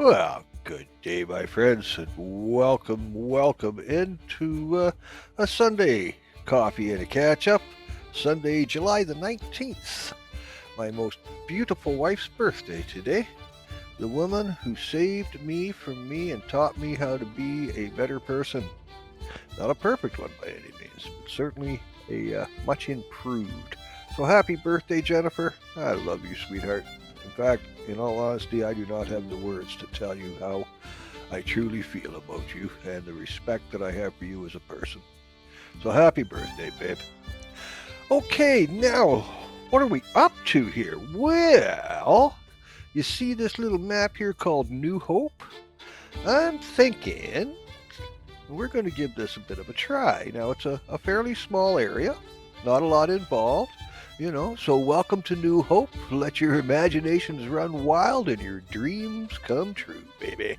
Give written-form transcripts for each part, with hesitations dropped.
Well, good day, my friends, and welcome into a Sunday coffee and a catch up. Sunday, July the 19th. My most beautiful wife's birthday today. The woman who saved me from me and taught me how to be a better person. Not a perfect one by any means, but certainly a much improved. So happy birthday, Jennifer. I love you, sweetheart. In fact, in all honesty, I do not have the words to tell you how I truly feel about you and the respect that I have for you as a person. So happy birthday, babe. Okay, now, what are we up to here? Well, you see this little map here called New Hope? I'm thinking we're going to give this a bit of a try. Now, it's a fairly small area, not a lot involved. So welcome to New Hope. Let your imaginations run wild and your dreams come true, baby.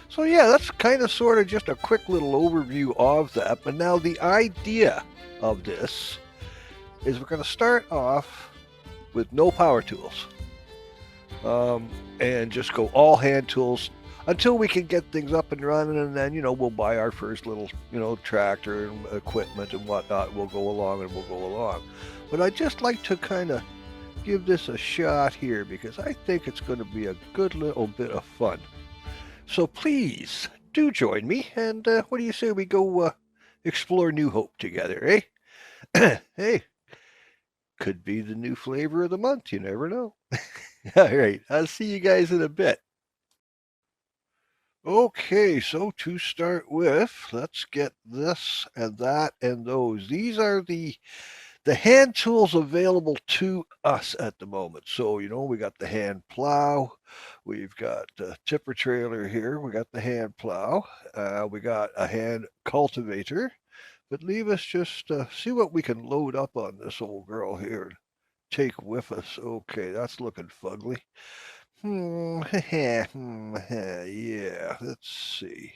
So yeah, that's kind of sort of just a quick little overview of that. But now the idea of this is we're going to start off with no power tools. And just go all hand tools until we can get things up and running, and then, we'll buy our first little, tractor and equipment and whatnot. We'll go along. But I'd just like to kind of give this a shot here because I think it's going to be a good little bit of fun. So please do join me, and what do you say we go explore New Hope together, eh? Hey, could be the new flavor of the month. You never know. All right, I'll see you guys in a bit. Okay, so to start with, let's get this and that and those. These are the hand tools available to us at the moment. So, we got the hand plow, we've got the tipper trailer here, we got the hand plow, we got a hand cultivator. But leave us just see what we can load up on this old girl here and take with us. Okay, that's looking fugly. Yeah, let's see.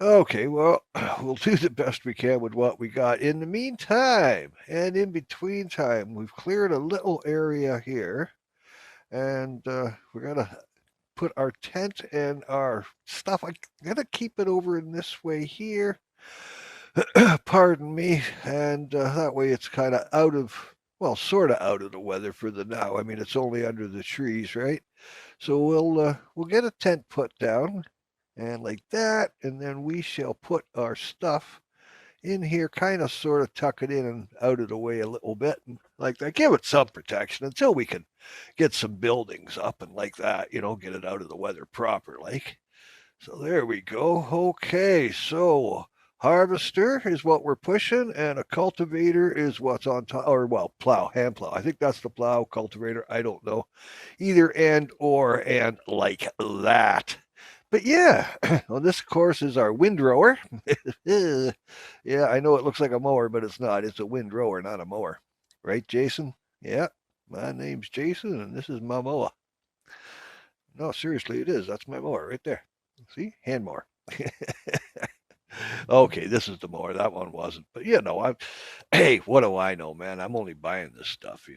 Okay, well, we'll do the best we can with what we got. In the meantime, and in between time, we've cleared a little area here, and we're going to put our tent and our stuff. I'm going to keep it over in this way here. Pardon me. And that way it's kind of sort of out of the weather for the now. I mean, it's only under the trees, right? So we'll get a tent put down, and like that, and then we shall put our stuff in here, kind of sort of tuck it in and out of the way a little bit, and like that, give it some protection until we can get some buildings up and like that, get it out of the weather proper, like. So there we go. Okay, so harvester is what we're pushing, and a cultivator is what's on top, or hand plow. I think that's the plow, cultivator. I don't know. Either and like that. But yeah, well, this, of course, is our windrower. Yeah, I know it looks like a mower, but it's not. It's a windrower, not a mower. Right, Jason? Yeah, my name's Jason, and this is my mower. No, seriously, it is. That's my mower right there. See? Hand mower. Okay, this is the mower. That one wasn't. But hey, what do I know, man? I'm only buying this stuff,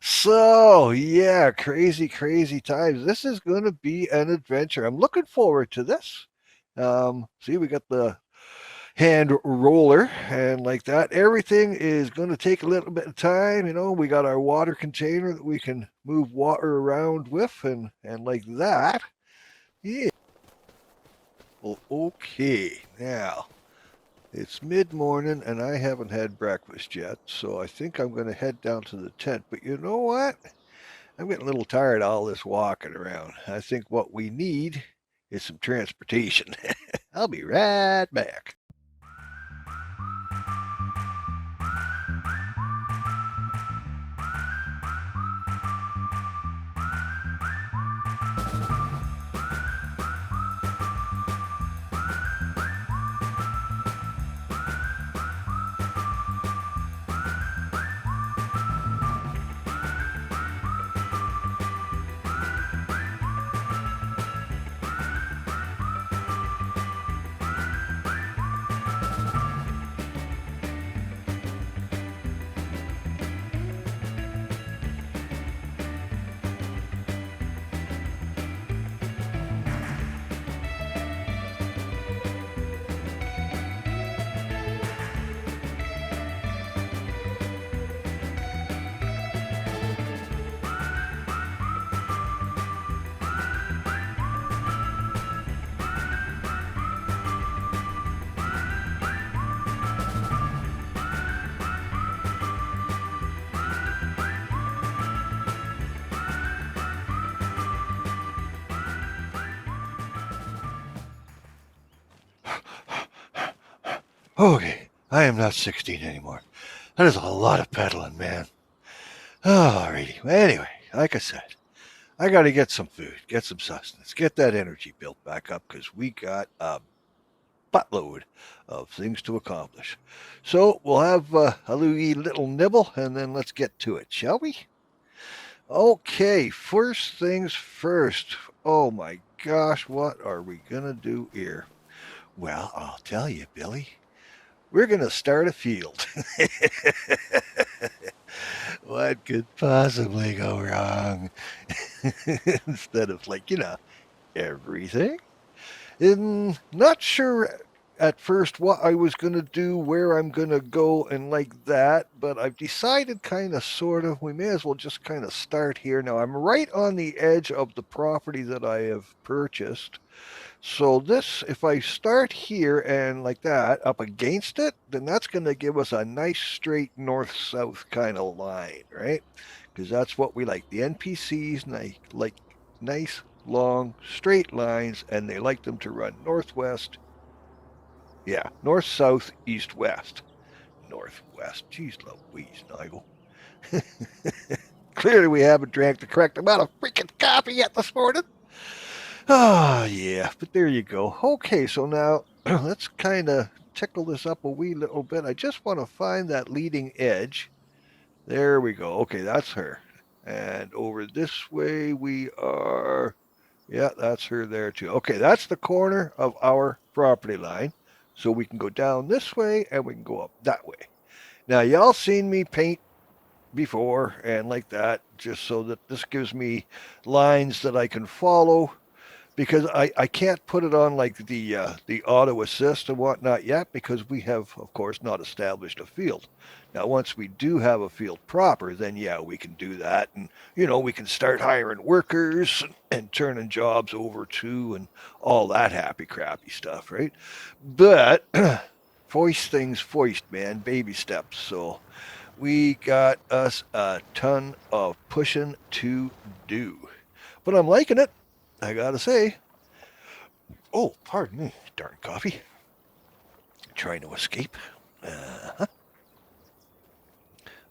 So, yeah, crazy times. This is going to be an adventure. I'm looking forward to this. See, we got the hand roller and like that. Everything is going to take a little bit of time. We got our water container that we can move water around with and like that. Yeah. Well, okay, now it's mid-morning and I haven't had breakfast yet, so I think I'm going to head down to the tent. But you know what? I'm getting a little tired of all this walking around. I think what we need is some transportation. I'll be right back. Okay, I am not 16 anymore. That is a lot of pedaling, man. Alrighty. Anyway, like I said, I got to get some food, get some sustenance, get that energy built back up because we got a buttload of things to accomplish. So we'll have a little nibble and then let's get to it, shall we? Okay, first things first. Oh my gosh, what are we going to do here? Well, I'll tell you, Billy. We're going to start a field. What could possibly go wrong? Instead of, like, everything. And not sure at first what I was going to do, where I'm going to go, and like that, but I've decided kind of, sort of, we may as well just kind of start here. Now, I'm right on the edge of the property that I have purchased. So this, if I start here and like that up against it, then that's going to give us a nice straight north-south kind of line, right? Because that's what we like. The NPCs like nice long straight lines, and they like them to run northwest. Yeah, north, south, east, west. Northwest. Jeez Louise, Nigel. Clearly, we haven't drank the correct amount of freaking coffee yet this morning. Ah, yeah, but there you go. Okay, so now let's kind of tickle this up a wee little bit. I just want to find that leading edge. There we go. Okay, that's her. And over this way we are. Yeah, that's her there too. Okay, that's the corner of our property line. So we can go down this way and we can go up that way. Now, y'all seen me paint before and like that, just so that this gives me lines that I can follow because I can't put it on like the auto assist and whatnot yet because we have, of course, not established a field. Now, once we do have a field proper, then yeah, we can do that, and we can start hiring workers and turning jobs over to and all that happy crappy stuff, right? But foist things foist, man, baby steps. So we got us a ton of pushing to do, but I'm liking it. I gotta say, oh, pardon me, darn coffee. Trying to escape. Uh-huh.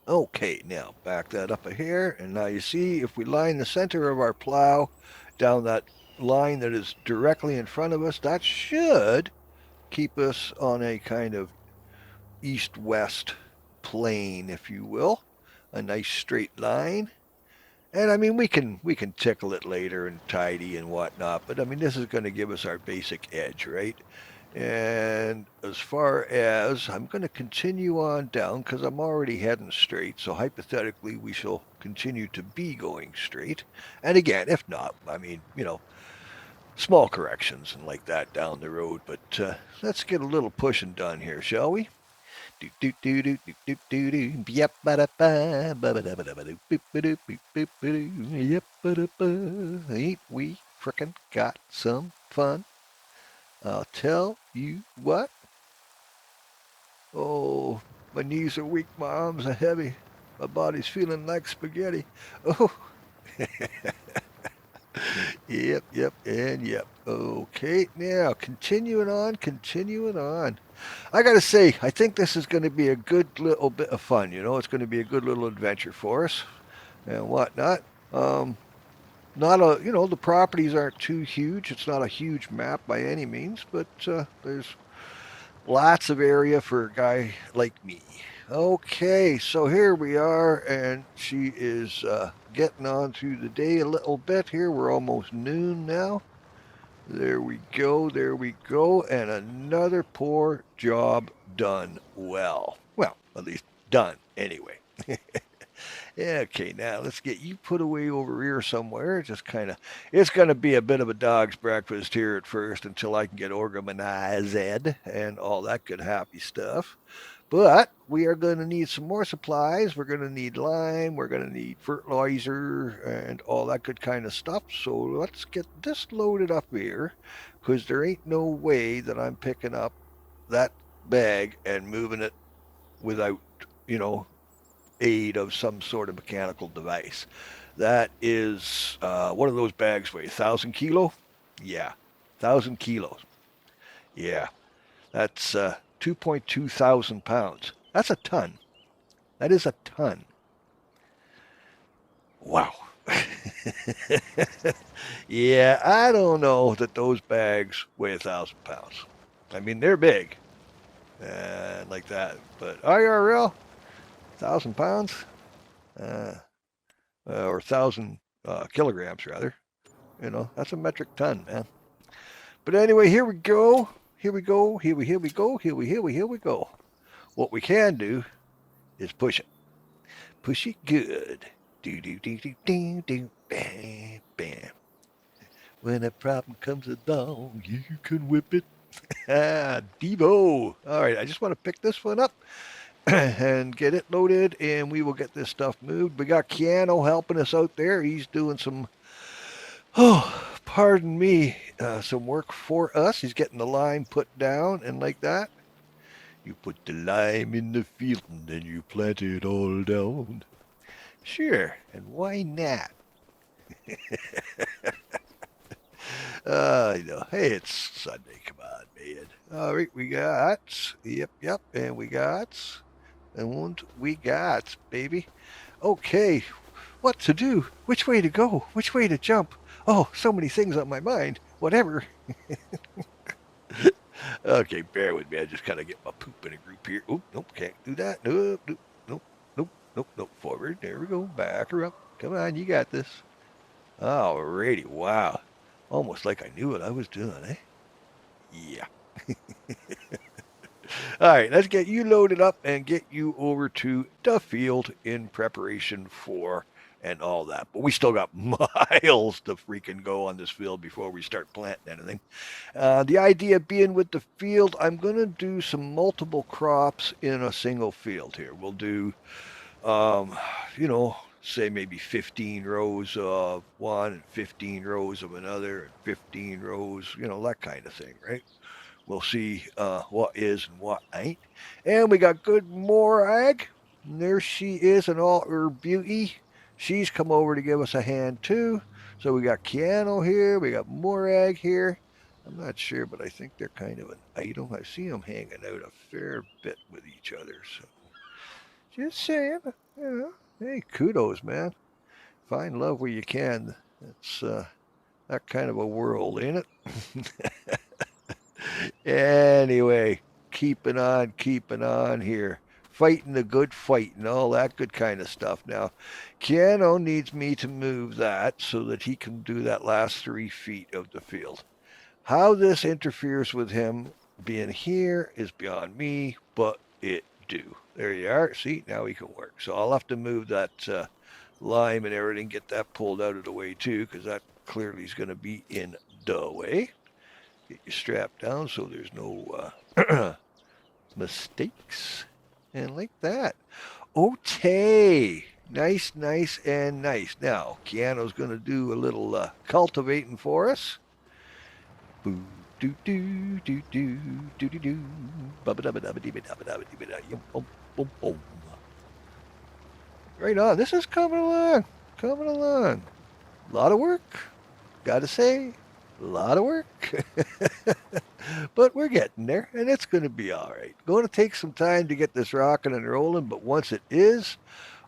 Okay, now back that up a hair, and now you see if we line the center of our plow down that line that is directly in front of us, that should keep us on a kind of east-west plane, if you will. A nice straight line. And I mean, we can tickle it later and tidy and whatnot, but I mean, this is going to give us our basic edge, right? And as far as I'm going to continue on down because I'm already heading straight, so hypothetically we shall continue to be going straight. And again, if not, I mean, small corrections and like that down the road. But let's get a little pushing done here, shall we? Do do do do do do do do. Yep, ba da ba ba ba da ba da ba do boop ba do boop boop ba do. Yep, ba da ba. Ain't we frickin' got some fun? I'll tell you what. Oh, my knees are weak, my arms are heavy, my body's feeling like spaghetti. Oh, yep, and yep. Okay, now continuing on, continuing on. I gotta say, I think this is going to be a good little bit of fun. It's going to be a good little adventure for us and whatnot. Um, not a, the properties aren't too huge. It's not a huge map by any means, but there's lots of area for a guy like me. Okay, so here we are, and she is getting on through the day a little bit here. We're almost noon now. There we go, there we go, and another poor job done well. Well, at least done anyway. Yeah, okay, now let's get you put away over here somewhere. Just kind of, it's going to be a bit of a dog's breakfast here at first until I can get organized and all that good happy stuff. But we are going to need some more supplies. We're going to need lime. We're going to need fertilizer and all that good kind of stuff. So let's get this loaded up here because there ain't no way that I'm picking up that bag and moving it without, you know, aid of some sort of mechanical device. That is, what do those bags weigh? 1,000 kilo? Yeah, 1,000 kilos. Yeah, that's 2.2 thousand pounds. That's a ton. That is a ton. Wow. Yeah, I don't know that those bags weigh 1,000 pounds. I mean, they're big, like that. But IRL, 1,000 pounds, uh, or 1,000 kilograms rather. That's a metric ton, man. But anyway, here we go. Here we go. Here we go. Here we go. What we can do is push it. Push it good. Do do do do do do. Bam bam. When a problem comes along, you can whip it. Ah, Devo. All right, I just want to pick this one up and get it loaded, and we will get this stuff moved. We got Keanu helping us out there. He's doing some, pardon me, some work for us. He's getting the lime put down and like that. You put the lime in the field and then you plant it all down. Sure, and why not? Hey, it's Sunday. Come on, man. All right, we got, yep, and we got, baby. Okay, what to do? Which way to go? Which way to jump? Oh, so many things on my mind. Whatever. Okay, bear with me. I just kind of get my poop in a group here. Oh, nope, can't do that. Nope, nope, nope, nope, nope, nope. Forward. There we go. Back her up. Come on, you got this. Alrighty. Wow. Almost like I knew what I was doing, eh? Yeah. All right, let's get you loaded up and get you over to the field in preparation for and all that. But we still got miles to freaking go on this field before we start planting anything. The idea being with the field, I'm going to do some multiple crops in a single field here. We'll do, say maybe 15 rows of one and 15 rows of another and 15 rows, that kind of thing, right? We'll see what is and what ain't. And we got good Morag. And there she is in all her beauty. She's come over to give us a hand too. So we got Keanu here. We got Morag here. I'm not sure, but I think they're kind of an item. I see them hanging out a fair bit with each other. So just saying, hey, kudos, man. Find love where you can. It's that kind of a world, ain't it? Anyway, keeping on here. Fighting the good fight and all that good kind of stuff. Now, Keanu needs me to move that so that he can do that last 3 feet of the field. How this interferes with him being here is beyond me, but it do. There you are. See, now he can work. So I'll have to move that lime and everything, get that pulled out of the way too, because that clearly is going to be in the way. Get you strapped down so there's no mistakes. And like that. Okay. Nice, nice, and nice. Now, Keanu's going to do a little cultivating for us. Boo, doo, doo, doo, doo, doo, doo, doo. Right on. This is coming along. Coming along. A lot of work. Gotta say. A lot of work. But we're getting there, and it's going to be all right. Going to take some time to get this rocking and rolling, but once it is,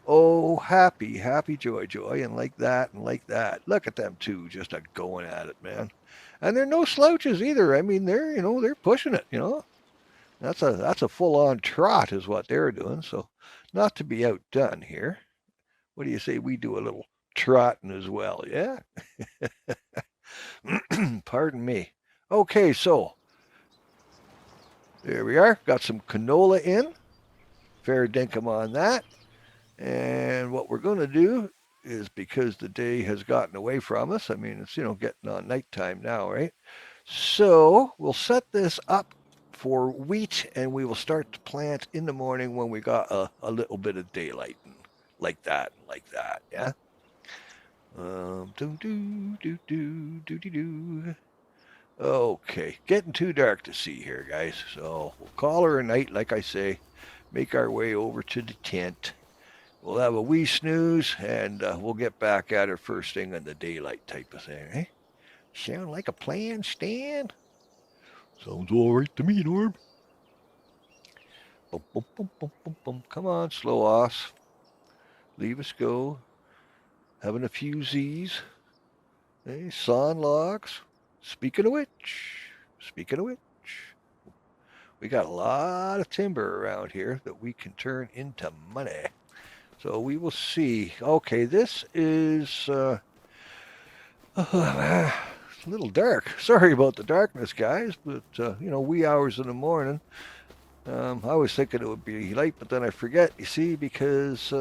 oh, happy, happy, joy, joy, and like that, and like that. Look at them two just going at it, man. And they're no slouches either. I mean, they're pushing it, That's a full-on trot is what they're doing, so not to be outdone here. What do you say we do a little trotting as well, yeah? Pardon me. Okay, so there we are. Got some canola in. Fair dinkum on that. And what we're going to do is, because the day has gotten away from us, I mean, it's, getting on nighttime now, right? So we'll set this up for wheat, and we will start to plant in the morning when we got a little bit of daylight, and like that, yeah? Okay, getting too dark to see here, guys. So we'll call her a night, like I say. Make our way over to the tent. We'll have a wee snooze, and we'll get back at her first thing in the daylight type of thing, eh? Sound like a plan, Stan? Sounds all right to me, Norm. Boom, boom, boom, boom, boom, boom. Come on, slow off. Leave us go. Having a few Z's. Hey, sawn logs. Speaking of which, we got a lot of timber around here that we can turn into money. So we will see. Okay, this is a little dark. Sorry about the darkness, guys, but wee hours in the morning. I was thinking it would be light, but then I forget. You see, because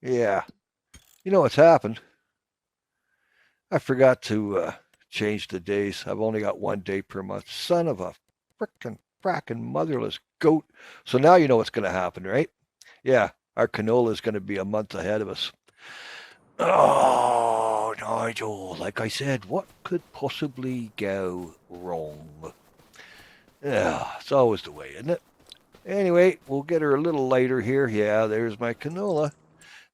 yeah, you know what's happened. I forgot to change the days. I've only got 1 day per month. Son of a frickin' motherless goat. So now you know what's going to happen, right? Yeah, our canola is going to be a month ahead of us. Oh, Nigel, like I said, what could possibly go wrong? Yeah, it's always the way, isn't it? Anyway, we'll get her a little lighter here. Yeah, there's my canola.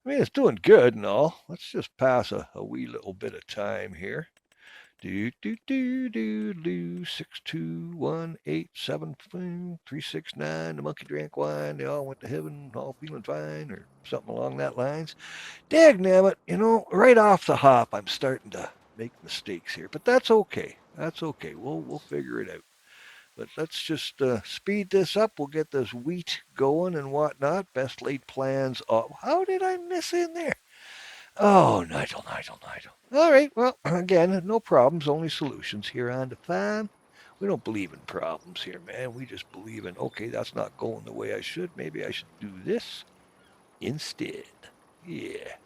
I mean, it's doing good and all. Let's just pass a wee little bit of time here. Do do do do do 621875369. The monkey drank wine. They all went to heaven, all feeling fine, or something along that lines. Dagnabbit, right off the hop, I'm starting to make mistakes here, but that's okay. That's okay. We'll figure it out. But let's just speed this up. We'll get this wheat going and whatnot. Best laid plans. How did I miss in there? Oh, Nigel. All right, well, again, no problems, only solutions here on the farm. We don't believe in problems here, man. We just believe in, okay, that's not going the way I should. Maybe I should do this instead. Yeah.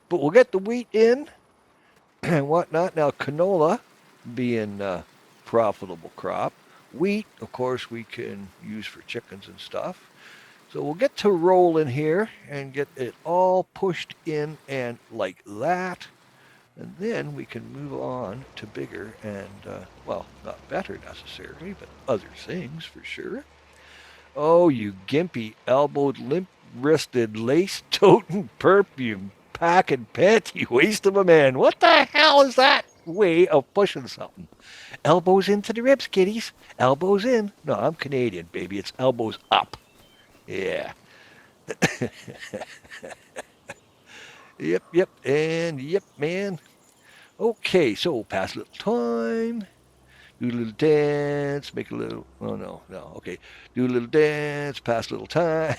But we'll get the wheat in and whatnot. Now, canola being a profitable crop. Wheat, of course, we can use for chickens and stuff. So we'll get to rolling here and get it all pushed in and like that. And then we can move on to bigger and, well, not better necessarily, but other things for sure. Oh, you gimpy, elbowed, limp wristed, lace toting, perfume packing, panty waste of a man. What the hell is that way of pushing something? Elbows into the ribs, kiddies. Elbows in. No, I'm Canadian, baby. It's elbows up. Yeah. Yep. And yep, man. Okay, so pass a little time. Do a little dance, make a little. Oh, no. Okay. Do a little dance, pass a little time.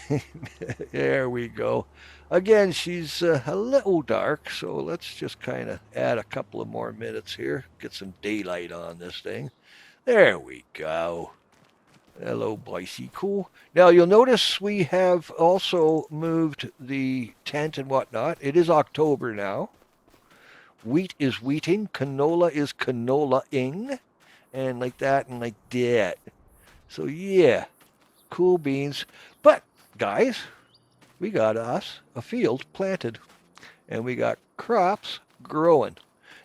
There we go. Again, she's a little dark, so let's just kind of add a couple of more minutes here. Get some daylight on this thing. There we go. Hello, bicycle. Now, you'll notice we have also moved the tent and whatnot. It is October now. Wheat is wheating. Canola is canola-ing. And like that and like that. So, yeah, cool beans. But, guys, we got us a field planted. And we got crops growing.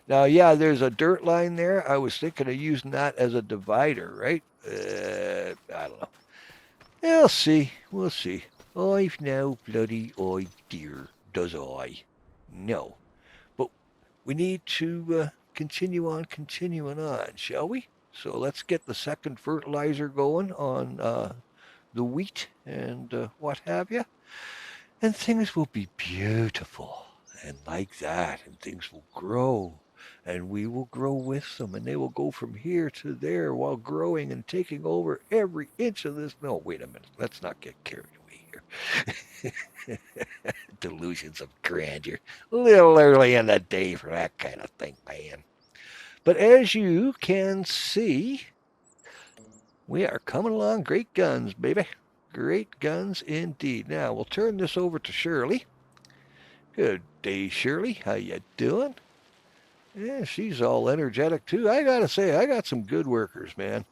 Now, yeah, there's a dirt line there. I was thinking of using that as a divider, right? I don't know. We'll see. I've no bloody idea, does I? No. But we need to continuing on, shall we? So let's get the second fertilizer going on the wheat and what have you. And things will be beautiful and like that, and things will grow. And we will grow with them, and they will go from here to there while growing and taking over every inch of this. No, wait a minute. Let's not get carried away here. Delusions of grandeur. A little early in the day for that kind of thing, man. But as you can see, we are coming along great guns, baby. Great guns indeed. Now, we'll turn this over to Shirley. Good day, Shirley. How you doing? Yeah, she's all energetic too. I gotta say, I got some good workers, man.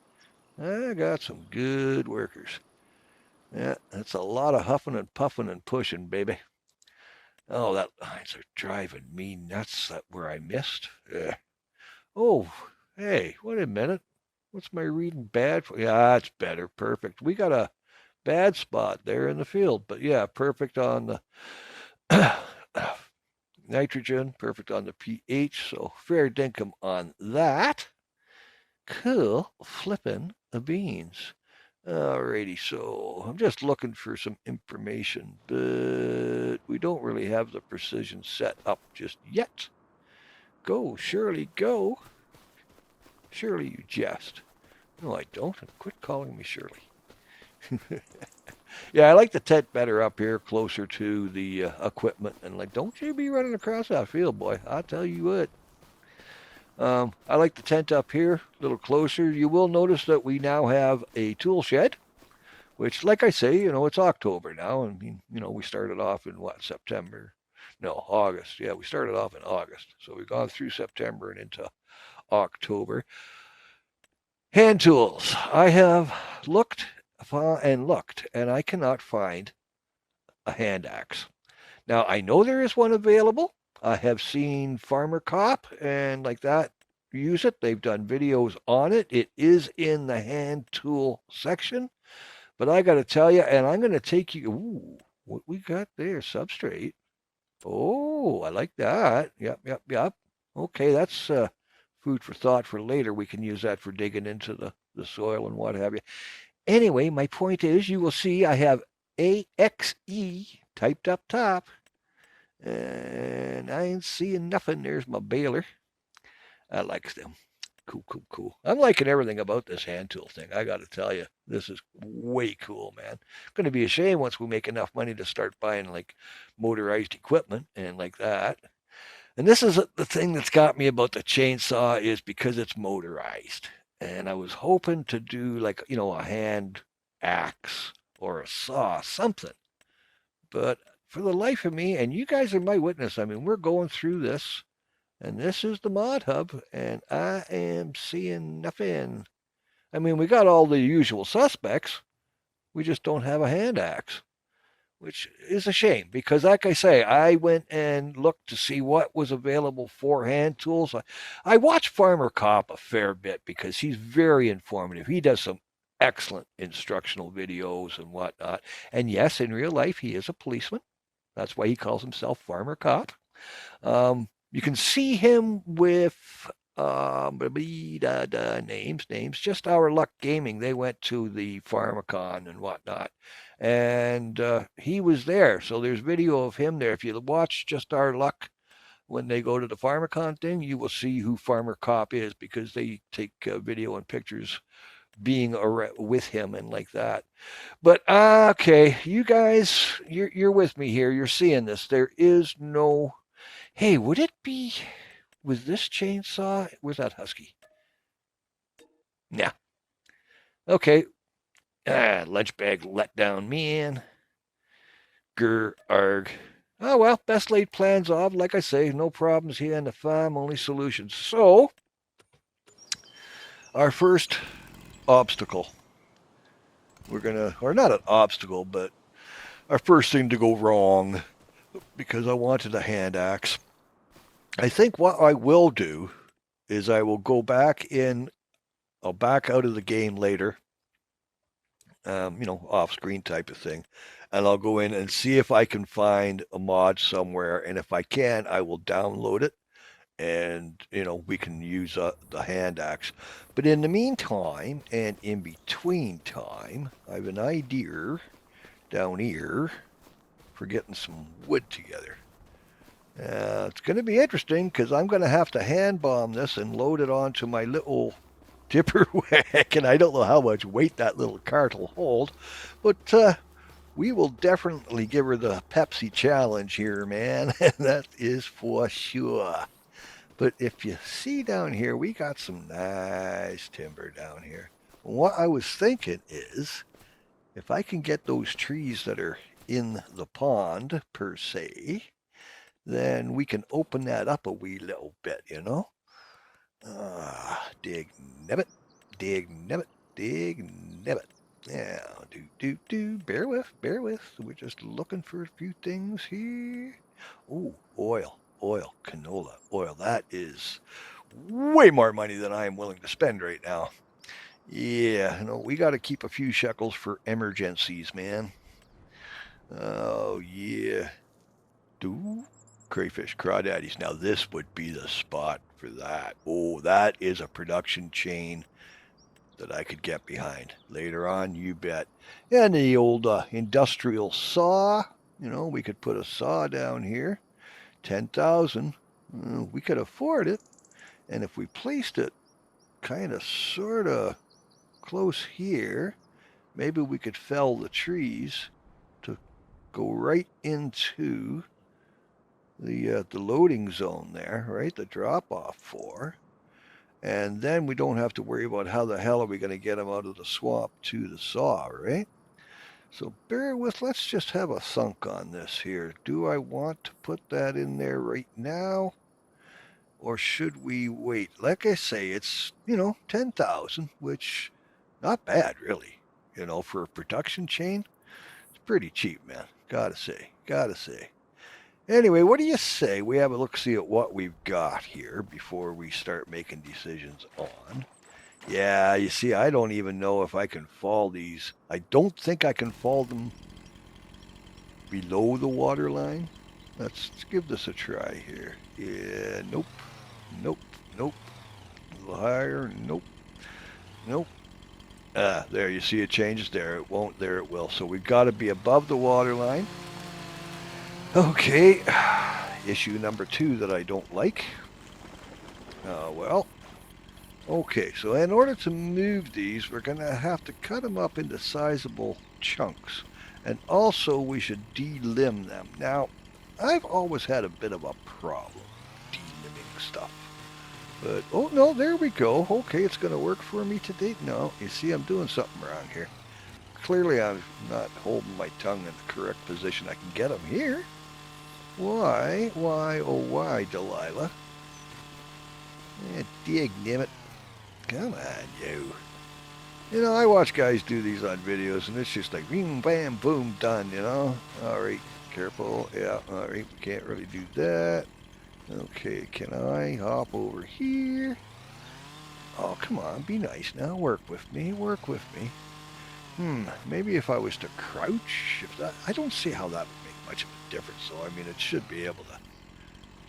I got some good workers. Yeah, that's a lot of huffing and puffing and pushing, baby. Oh, that lines are driving me nuts. That where I missed. Yeah. Oh, hey, wait a minute. What's my reading bad for? Yeah, it's better. Perfect. We got a bad spot there in the field, but yeah, perfect on the nitrogen, perfect on the pH. So fair dinkum on that. Cool flippin' of beans. Alrighty, so I'm just looking for some information, but we don't really have the precision set up just yet. Go, Shirley, go. Shirley, you jest. No, I don't. Quit calling me Shirley. Yeah, I like the tent better up here, closer to the equipment. And like, don't you be running across that field, boy. I'll tell you what. I like the tent up here, a little closer. You will notice that we now have a tool shed, which, like I say, it's October now. I mean, we started off in what, September? No, August. Yeah, we started off in August. So we've gone through September and into October. Hand tools. I have looked and looked, and I cannot find a hand axe. Now, I know there is one available. I have seen Farmer Cop and like that use it. They've done videos on it. It is in the hand tool section. But I got to tell you, and I'm going to take you, ooh, what we got there, substrate. Oh, I like that. Yep, yep, yep. Okay, that's food for thought for later. We can use that for digging into the soil and what have you. Anyway, my point is, you will see I have AXE typed up top. And I ain't seeing nothing. There's my baler. I likes them. Cool, cool, cool. I'm liking everything about this hand tool thing. I got to tell you, this is way cool, man. Going to be a shame once we make enough money to start buying like motorized equipment and like that. And this is the thing that's got me about the chainsaw is because it's motorized. And I was hoping to do like, a hand axe or a saw, something. But for the life of me, and you guys are my witness, I mean, we're going through this, and this is the mod hub, and I am seeing nothing. I mean, we got all the usual suspects. We just don't have a hand axe, which is a shame because, like I say, I went and looked to see what was available for hand tools. I watch Farmer Cop a fair bit because he's very informative. He does some excellent instructional videos and whatnot. And yes, in real life, he is a policeman. That's why he calls himself Farmer Cop. You can see him with names. Just Our Luck Gaming. They went to the Pharmacon and whatnot, and he was there. So there's video of him there. If you watch Just Our Luck when they go to the Pharmacon thing, you will see who Farmer Cop is because they take video and pictures being with him and like that. But okay, you guys, you're with me here. You're seeing this. There is no. Hey, would it be with this chainsaw? Where's that husky? Yeah. Okay. Lunch bag let down, man. Grr, arg. Oh well, best laid plans of. Like I say, no problems here in the farm, only solutions. So, our first obstacle. We're gonna, or not an obstacle, but our first thing to go wrong because I wanted a hand axe. I think what I will do is I will go back in, I'll back out of the game later, off screen type of thing, and I'll go in and see if I can find a mod somewhere. And if I can, I will download it and, we can use the hand axe. But in the meantime, and in between time, I have an idea down here for getting some wood together. It's going to be interesting because I'm going to have to hand bomb this and load it onto my little tipper wagon. I don't know how much weight that little cart will hold, but we will definitely give her the Pepsi challenge here, man. That is for sure. But if you see down here, we got some nice timber down here. What I was thinking is, if I can get those trees that are in the pond, per se, then we can open that up a wee little bit, dig nibbit, dig nibbit, dig nibbit. Yeah, bear with. We're just looking for a few things here. Oh, oil, canola oil. That is way more money than I am willing to spend right now. Yeah, we got to keep a few shekels for emergencies, man. Oh, yeah. Do crayfish crawdaddies. Now, this would be the spot for that. Oh, that is a production chain that I could get behind. Later on, you bet. And the old industrial saw, we could put a saw down here, 10,000. We could afford it. And if we placed it kind of sort of close here, maybe we could fell the trees to go right into the loading zone there, right? The drop off for. And then we don't have to worry about how the hell are we going to get them out of the swamp to the saw, right? So bear with, let's just have a thunk on this here. Do I want to put that in there right now? Or should we wait? Like I say, it's, 10,000, which not bad really, for a production chain. It's pretty cheap, man. Gotta say. Anyway, what do you say we have a look-see at what we've got here before we start making decisions on? Yeah, you see, I don't even know if I can fall these. I don't think I can fall them below the water line. Let's give this a try here. Yeah, nope. A little higher, nope. There, you see it changes there. It won't, there it will. So we've got to be above the water line. Okay, issue number 2 that I don't like. Well, okay, so in order to move these, we're going to have to cut them up into sizable chunks. And also, we should delimb them. Now, I've always had a bit of a problem delimbing stuff. But, oh no, there we go. Okay, it's going to work for me today. No, you see, I'm doing something wrong here. Clearly, I'm not holding my tongue in the correct position. I can get them here. Why, oh why, Delilah? Dig, nimmit. Come on, you. I watch guys do these on videos, and it's just like, bing, bam, boom, done, All right, careful. Yeah, all right, we can't really do that. Okay, can I hop over here? Oh, come on, be nice now. Work with me. Maybe if I was to crouch, I don't see how that would make much of a difference. So, I mean, it should be able to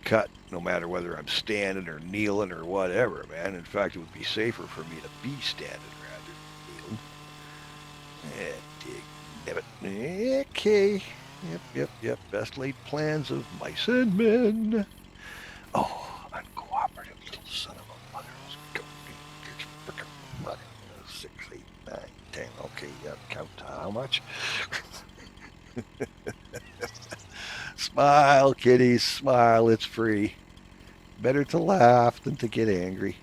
cut no matter whether I'm standing or kneeling or whatever, man. In fact, it would be safer for me to be standing rather than kneeling. Okay. Yep. Best laid plans of mice and men. Oh, uncooperative little son of a mother. Let's go. Frickin' running. 6, 8, 9, 10. Okay, count how much? Smile, kiddies, smile. It's free. Better to laugh than to get angry.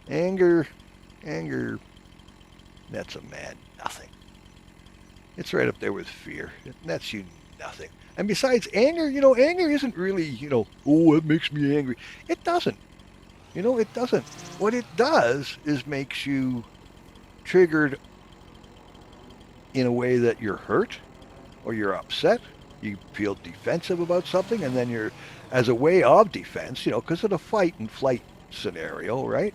Anger, that's a mad nothing. It's right up there with fear. It nets you nothing. And besides, anger, anger isn't really, oh, it makes me angry. It doesn't. It doesn't. What it does is makes you triggered in a way that you're hurt or you're upset. You feel defensive about something, and then you're, as a way of defense, because of the fight and flight scenario, right?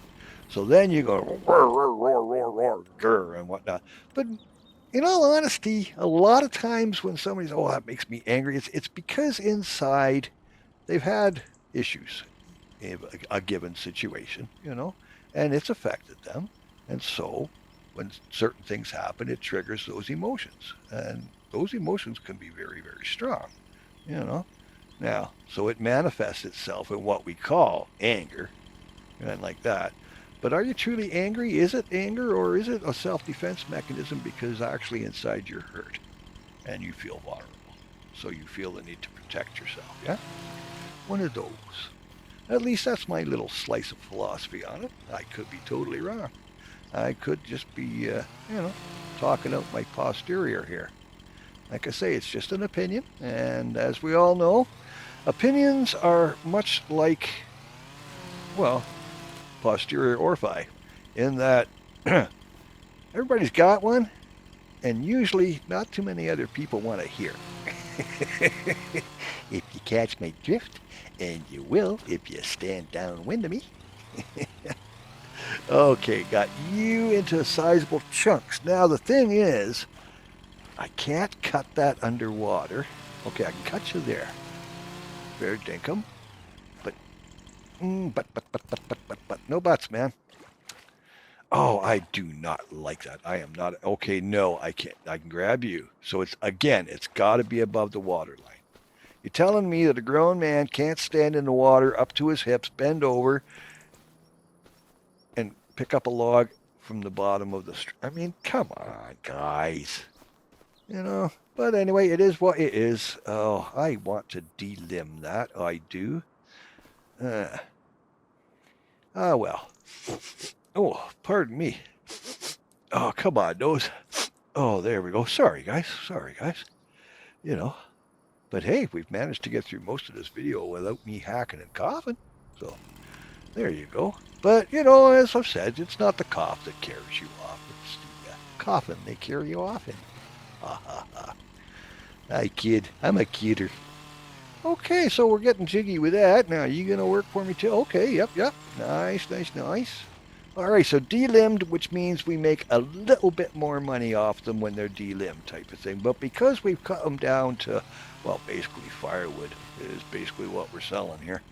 So then you go, roar, roar, roar, roar, roar, grr, and whatnot. But in all honesty, a lot of times when somebody's, oh, that makes me angry, it's because inside they've had issues in a given situation, and it's affected them. And so when certain things happen, it triggers those emotions. And those emotions can be very, very strong, Now, so it manifests itself in what we call anger, and like that. But are you truly angry? Is it anger, or is it a self-defense mechanism because actually inside you're hurt and you feel vulnerable? So you feel the need to protect yourself, yeah? One of those. At least that's my little slice of philosophy on it. I could be totally wrong. I could just be, talking out my posterior here. Like I say, it's just an opinion. And as we all know, opinions are much like, well, posterior orphi, in that everybody's got one, and usually not too many other people want to hear. If you catch my drift, and you will if you stand downwind of me. Okay, got you into sizable chunks. Now the thing is, I can't cut that underwater. Okay, I can cut you there. Fair dinkum. But no buts, man. Oh, I do not like that. I am not. Okay, no, I can't. I can grab you. So it's, again, it's got to be above the water line. You're telling me that a grown man can't stand in the water up to his hips, bend over, and pick up a log from the bottom of the stream? I mean, come on, guys. You know. But anyway, it is what it is. Oh, I want to delimb that. I do. Uh, well. Oh, pardon me. Oh, come on, nose. Oh, there we go. Sorry, guys. Sorry, guys. You know. But hey, we've managed to get through most of this video without me hacking and coughing. So there you go. But, as I've said, it's not the cough that carries you off. It's the coughing they carry you off in. Ha ha ha. I kid. I'm a kidder. Okay, so we're getting jiggy with that. Now, you going to work for me too? Okay, yep. Nice, nice, nice. All right, so delimbed, which means we make a little bit more money off them when they're delimbed type of thing. But because we've cut them down to, well, basically firewood is basically what we're selling here.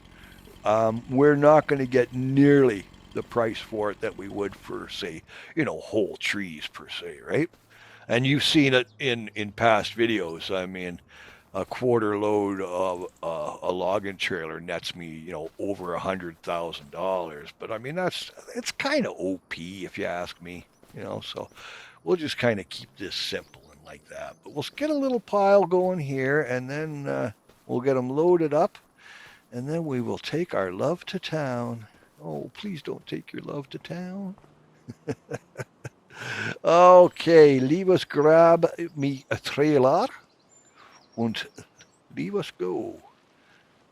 We're not going to get nearly the price for it that we would for, say, whole trees per se, right? And you've seen it in past videos. I mean, a quarter load of a logging trailer nets me, over $100,000. But I mean, it's kind of OP if you ask me, So we'll just kind of keep this simple and like that. But we'll get a little pile going here, and then we'll get them loaded up, and then we will take our love to town. Oh, please don't take your love to town. Okay, leave us grab me a trailer und leave us go.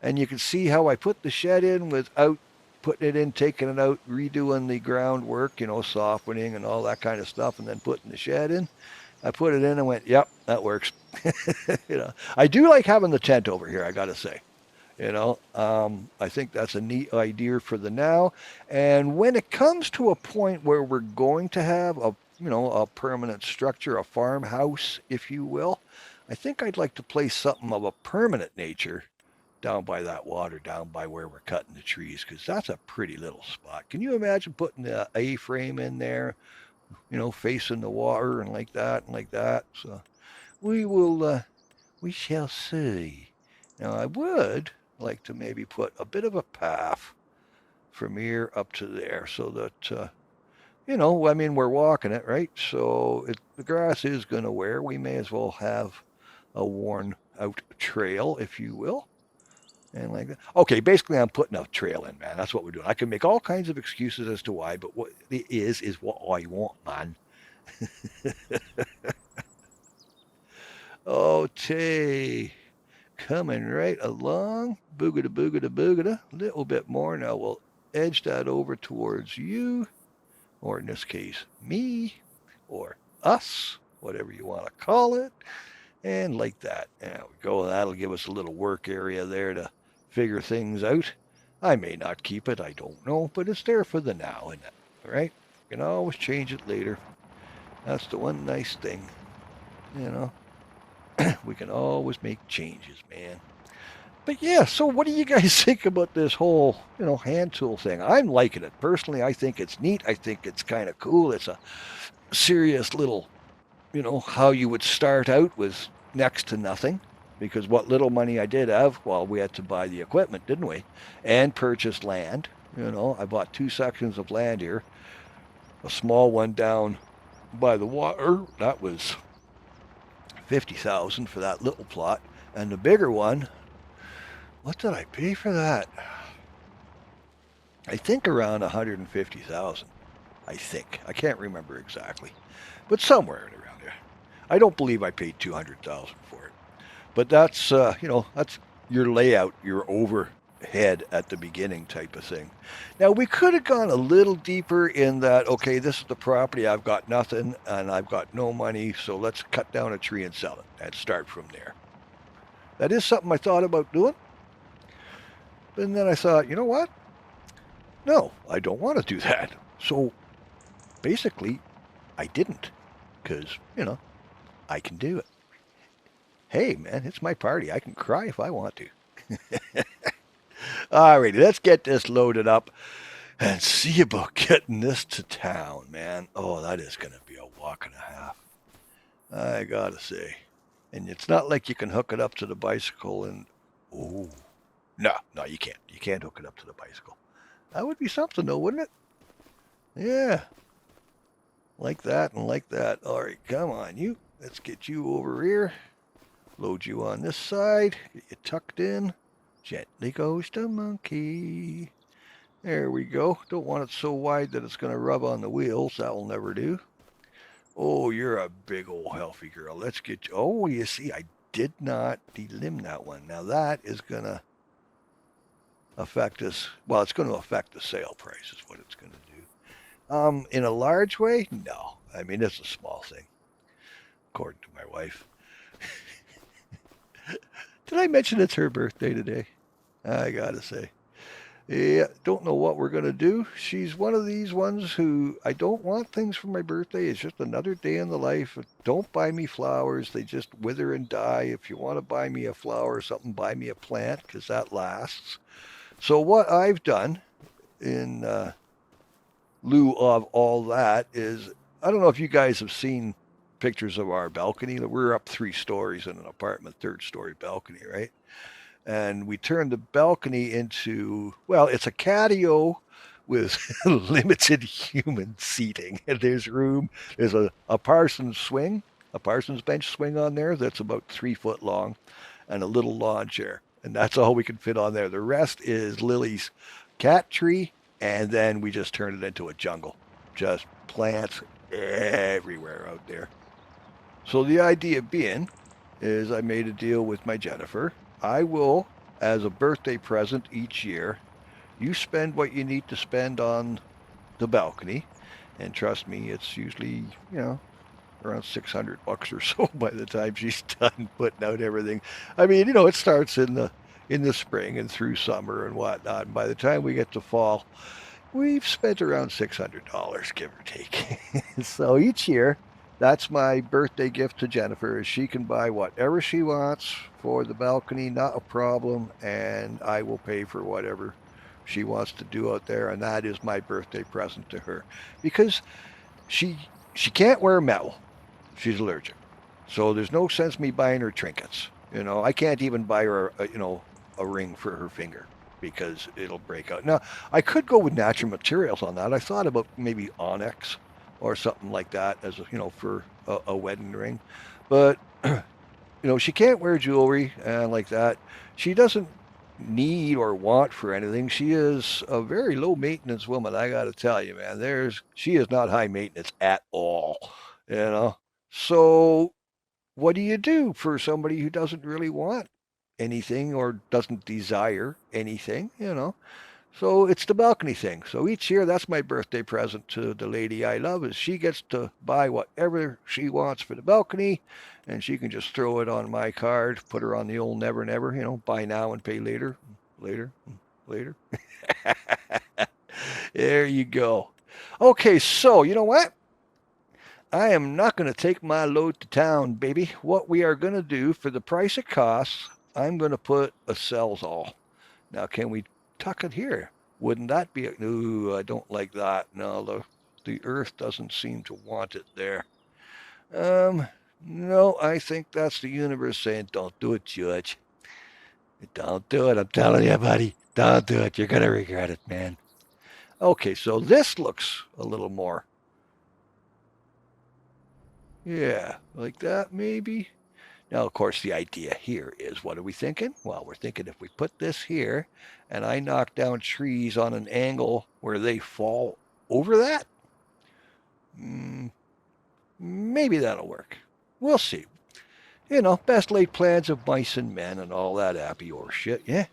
And you can see how I put the shed in without putting it in, taking it out, redoing the groundwork, softening and all that kind of stuff, and then putting the shed in. I put it in and went, yep, that works. I do like having the tent over here, I got to say. I think that's a neat idea for the now. And when it comes to a point where we're going to have a permanent structure, a farmhouse, if you will, I think I'd like to place something of a permanent nature down by that water, down by where we're cutting the trees, because that's a pretty little spot. Can you imagine putting the A-frame in there, facing the water and like that and like that? So we shall see. Now, I would like to maybe put a bit of a path from here up to there so that, I mean, we're walking it, right? So the grass is going to wear. We may as well have a worn out trail, if you will. And like that. Okay, basically I'm putting a trail in, man. That's what we're doing. I can make all kinds of excuses as to why, but what it is what I want, man. Okay. Coming right along. Boogada, boogada, boogada. A little bit more. Now we'll edge that over towards you, or in this case, me, or us, whatever you want to call it. And like that. There we go. That'll give us a little work area there to figure things out. I may not keep it, I don't know, but it's there for the now, isn't it? All right? You can always change it later. That's the one nice thing, you know. We can always make changes, man. But yeah, so what do you guys think about this whole, hand tool thing? I'm liking it. Personally, I think it's neat. I think it's kind of cool. It's a serious little, how you would start out with next to nothing. Because what little money I did have, well, we had to buy the equipment, didn't we? And purchase land. I bought 2 sections of land here. A small one down by the water. That was 50,000 for that little plot. And the bigger one, what did I pay for that? I think around 150,000. I think. I can't remember exactly. But somewhere around there. I don't believe I paid 200,000 for it. But that's, that's your layout, your overhead at the beginning type of thing. Now, we could have gone a little deeper in that, okay, this is the property, I've got nothing, and I've got no money, so let's cut down a tree and sell it, and start from there. That is something I thought about doing. And then I thought, you know what? No, I don't want to do that. So, basically, I didn't, because, I can do it. Hey, man, it's my party. I can cry if I want to. Alrighty, let's get this loaded up. and see about getting this to town, man. Oh, that is going to be a walk and a half. I gotta say. And it's not like you can hook it up to the bicycle and, oh, no, you can't. You can't hook it up to the bicycle. That would be something though, wouldn't it? Yeah, like that and like that. All right, come on, you. Let's get you over here. Load you on this side. Get you tucked in. Gently goes the monkey. There we go. Don't want it so wide that it's going to rub on the wheels. That will never do. Oh, you're a big old healthy girl. Let's get you. Oh, you see, I did not delimb that one. Now that is going to affect us. Well, it's going to affect the sale price is what it's going to do. In a large way, no. I mean, it's a small thing, according to my wife. Did I mention it's her birthday today? I gotta say. Yeah, don't know what we're going to do. She's one of these ones who I don't want things for my birthday. It's just another day in the life. Don't buy me flowers. They just wither and die. If you want to buy me a flower or something, buy me a plant because that lasts. So what I've done in lieu of all that is, I don't know if you guys have seen pictures of our balcony. We're up 3 stories in an apartment, 3rd-story balcony, right? And we turned the balcony into, well, it's a catio with limited human seating. And there's room, there's a parson's swing, a parson's bench swing on there that's about 3 foot long, and a little lawn chair. And that's all we can fit on there. The rest is Lily's cat tree, and then we just turned it into a jungle. Just plants everywhere out there. So the idea being is I made a deal with my Jennifer. I will, as a birthday present each year, you spend what you need to spend on the balcony. And trust me, it's usually, around $600 or so by the time she's done putting out everything. I mean, it starts in the spring and through summer and whatnot. And by the time we get to fall, we've spent around $600, give or take. So each year, that's my birthday gift to Jennifer is she can buy whatever she wants for the balcony, not a problem, and I will pay for whatever she wants to do out there, and that is my birthday present to her. Because she she can't wear metal. She's allergic. So there's no sense me buying her trinkets. I can't even buy her a ring for her finger because it'll break out. Now, I could go with natural materials on that. I thought about maybe onyx or something like that as for a wedding ring, but she can't wear jewelry like that. She doesn't need or want for anything. She is a very low maintenance woman. I got to tell you, man. She is not high maintenance at all. You know. So what do you do for somebody who doesn't really want anything or doesn't desire anything? So it's the balcony thing. So each year, that's my birthday present to the lady I love is she gets to buy whatever she wants for the balcony, and she can just throw it on my card, put her on the old never never, buy now and pay later, later, later. There you go. Okay, so you know what? I am not going to take my load to town, baby. What we are going to do for the price it costs, I'm going to put a Sells-All. Now, can we tuck it here? Wouldn't that be no, I don't like that. No, the earth doesn't seem to want it there. Um, no, I think that's the universe saying, don't do it, Judge. Don't do it. I'm telling you, buddy. Don't do it. You're going to regret it, man. Okay, so this looks a little more. Yeah, like that maybe. Now, of course, the idea here is what are we thinking? Well, we're thinking if we put this here and I knock down trees on an angle where they fall over that, maybe that'll work. We'll see. Best laid plans of mice and men and all that happy horse shit, yeah?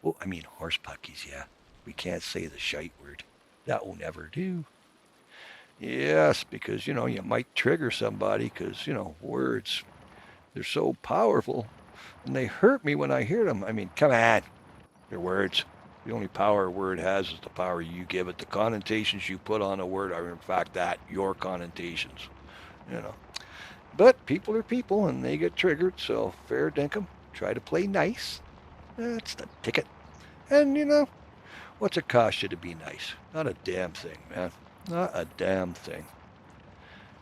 Oh, I mean horse puckies, yeah. We can't say the shite word. That will never do. Yes, because, you might trigger somebody because, words, they're so powerful and they hurt me when I hear them. I mean, come on, they're words. The only power a word has is the power you give it. The connotations you put on a word are, in fact, your connotations. You know. But people are people, and they get triggered, so fair dinkum. Try to play nice. That's the ticket. And, What's it cost you to be nice? Not a damn thing, man. Not a damn thing.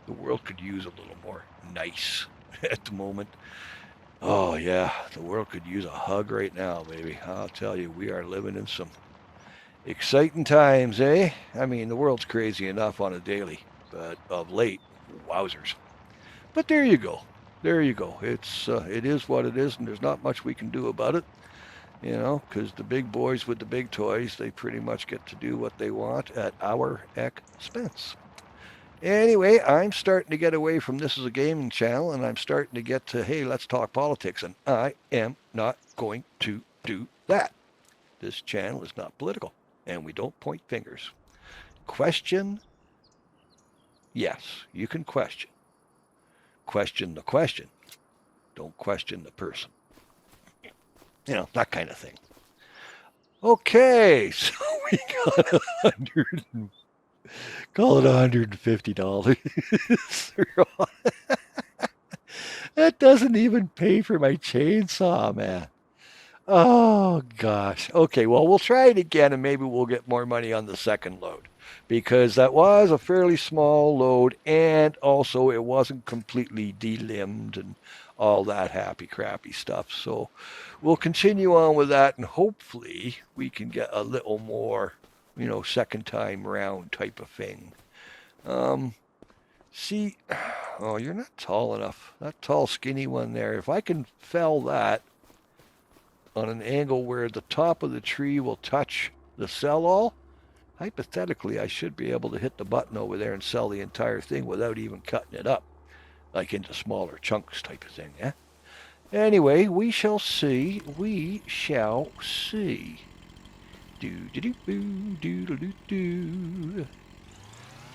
The world could use a little more nice at the moment. Oh, yeah, the world could use a hug right now, baby. I'll tell you, we are living in some exciting times, eh? I mean, the world's crazy enough on a daily, but of late, wowzers. But there you go. There you go. It is what it is, and there's not much we can do about it, because the big boys with the big toys, they pretty much get to do what they want at our expense. Anyway, I'm starting to get away from this as a gaming channel, and I'm starting to get to, hey, let's talk politics, and I am not going to do that. This channel is not political, and we don't point fingers. Question? Yes, you can question. Question the question. Don't question the person. That kind of thing. Okay, so we got call it $150. That doesn't even pay for my chainsaw, man. Oh gosh. Okay, well we'll try it again and maybe we'll get more money on the second load because that was a fairly small load and also it wasn't completely delimbed and all that happy crappy stuff. So we'll continue on with that and hopefully we can get a little more, second time round type of thing. See, oh, you're not tall enough. That tall skinny one there. If I can fell that on an angle where the top of the tree will touch the cell all, hypothetically, I should be able to hit the button over there and sell the entire thing without even cutting it up, like into smaller chunks type of thing, yeah? Anyway, we shall see. We shall see. Do-do-do-do-do-do-do.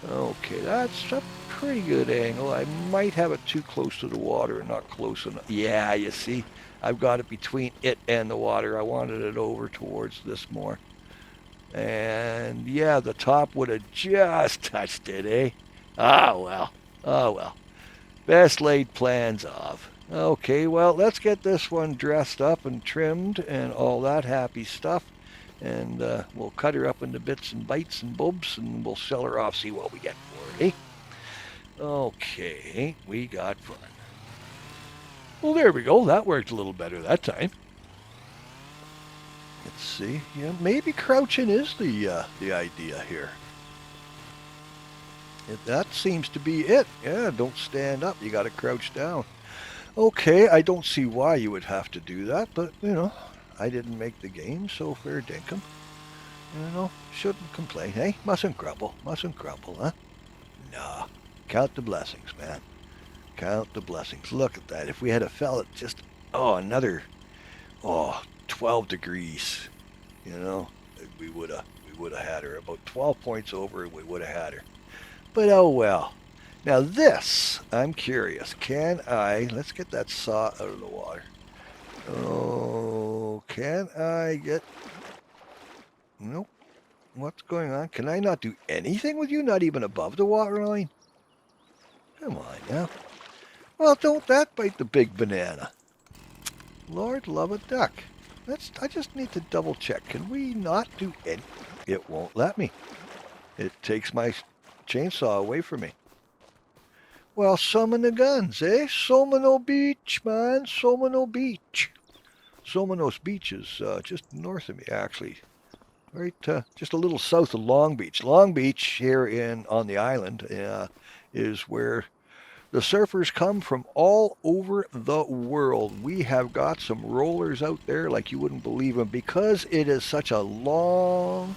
Okay, that's a pretty good angle. I might have it too close to the water and not close enough. Yeah, you see, I've got it between it and the water. I wanted it over towards this more. And yeah, the top would have just touched it, eh? Ah, well. Oh, well. Best laid plans of. Okay, well, let's get this one dressed up and trimmed and all that happy stuff. And we'll cut her up into bits and bites and bobs and we'll sell her off, see what we get for it, eh? Okay, we got fun. Well, there we go. That worked a little better that time. Let's see. Yeah, maybe crouching is the idea here. That seems to be it. Yeah, don't stand up. You got to crouch down. Okay, I don't see why you would have to do that, but, I didn't make the game, so fair dinkum. Shouldn't complain, hey? Mustn't grumble, huh? Nah, count the blessings, man. Count the blessings. Look at that. If we had a fell at just, another, 12 degrees, we would have had her. About 12 points over, we would have had her. But oh well. Now this, I'm curious. Let's get that saw out of the water. Oh, can I get... Nope. What's going on? Can I not do anything with you? Not even above the water line? Come on now. Well, don't that bite the big banana. Lord love a duck. I just need to double check. Can we not do any... It won't let me. It takes my chainsaw away from me. Well, summon the guns, eh? Somano Beach, man. Somano Beach. Somanos Beach is just north of me, actually. Right, just a little south of Long Beach. Long Beach here on the island is where the surfers come from all over the world. We have got some rollers out there like you wouldn't believe them because it is such a Long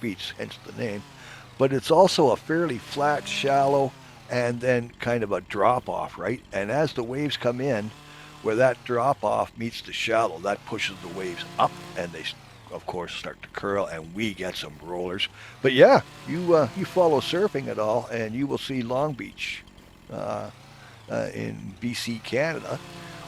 Beach, hence the name. But it's also a fairly flat, shallow, and then kind of a drop-off, right? And as the waves come in, where that drop-off meets the shallow, that pushes the waves up, and they, of course, start to curl, and we get some rollers. But yeah, you follow surfing at all, and you will see Long Beach in BC, Canada.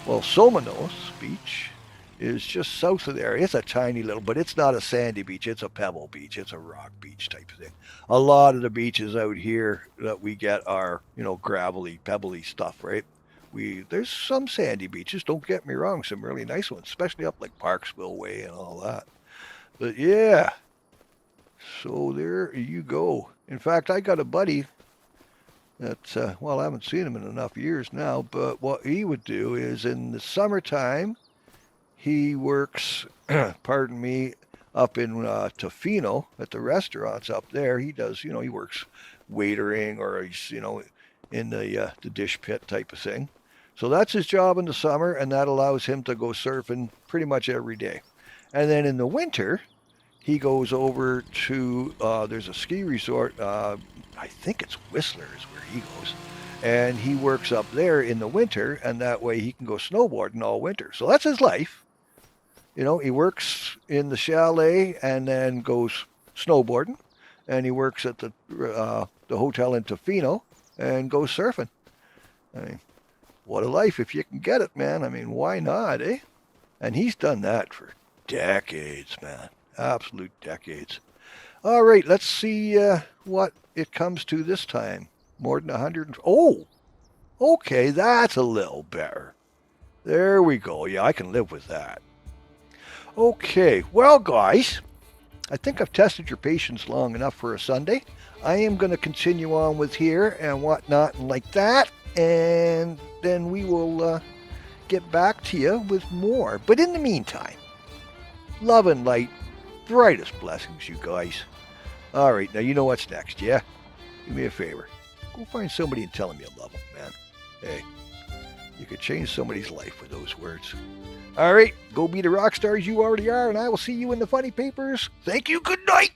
Well, Somanos Beach is just south of there. It's a tiny little, but it's not a sandy beach. It's a pebble beach. It's a rock beach type of thing. A lot of the beaches out here that we get are, gravelly, pebbly stuff, right? There's some sandy beaches, don't get me wrong, some really nice ones, especially up like Parksville Way and all that. But yeah, so there you go. In fact, I got a buddy that, well, I haven't seen him in enough years now, but what he would do is in the summertime, he works, pardon me, up in Tofino at the restaurants up there. He does, he works waitering or he's, in the dish pit type of thing. So that's his job in the summer, and that allows him to go surfing pretty much every day. And then in the winter, he goes over to there's a ski resort. I think it's Whistler is where he goes, and he works up there in the winter, and that way he can go snowboarding all winter. So that's his life. He works in the chalet and then goes snowboarding, and he works at the hotel in Tofino and goes surfing. I mean, what a life if you can get it, man. I mean, why not, eh? And he's done that for decades, man. Absolute decades. All right, let's see what it comes to this time. More than 100. Oh, okay, that's a little better. There we go. Yeah, I can live with that. Okay, well, guys, I think I've tested your patience long enough for a Sunday. I am going to continue on with here and whatnot and like that, and then we will get back to you with more. But in the meantime, love and light, brightest blessings, you guys. All right, now you know what's next, yeah? Do me a favor. Go find somebody and tell them you love them, man. Hey, you could change somebody's life with those words. All right, go be the rock stars you already are, and I will see you in the funny papers. Thank you, good night.